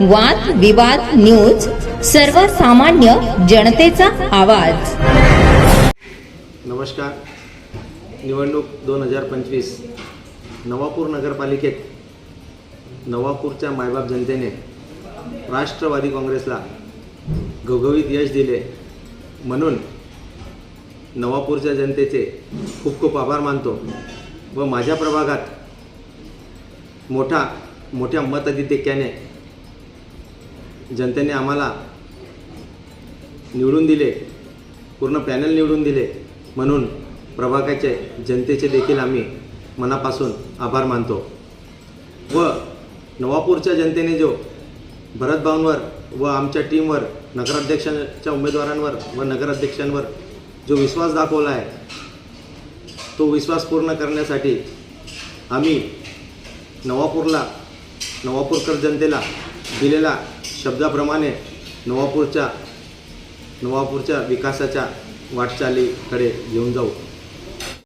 वाद विवाद न्यूज, सर्वसामान्य जनतेचा आवाज. नमस्कार. निवडणूक 2025 नवापूर नगरपालिकेत नवापूरच्या मायबाप जनतेने राष्ट्रवादी काँग्रेसला घवघवीत यश दिले, म्हणून नवापूरच्या जनतेचे खूप खूप आभार मानतो व माझ्या प्रभागात मोठ्या मताधिक्याने जनतेने आम्हाला निवडून दिले, पूर्ण पॅनल निवडून दिले, म्हणून प्रभागाचे जनतेचे देखील आम्ही मनापासून आभार मानतो. व नवापूरच्या जनतेने जो भरतभाऊंवर व आमच्या टीमवर, नगराध्यक्षांच्या उमेदवारांवर व नगराध्यक्षांवर जो विश्वास दाखवला आहे, तो विश्वास पूर्ण करण्यासाठी आम्ही नवापूरकर जनतेला दिलेल्या शब्दाप्रमाणे नवापूरच्या विकासाच्या वाटचालीकडे घेऊन जाऊ.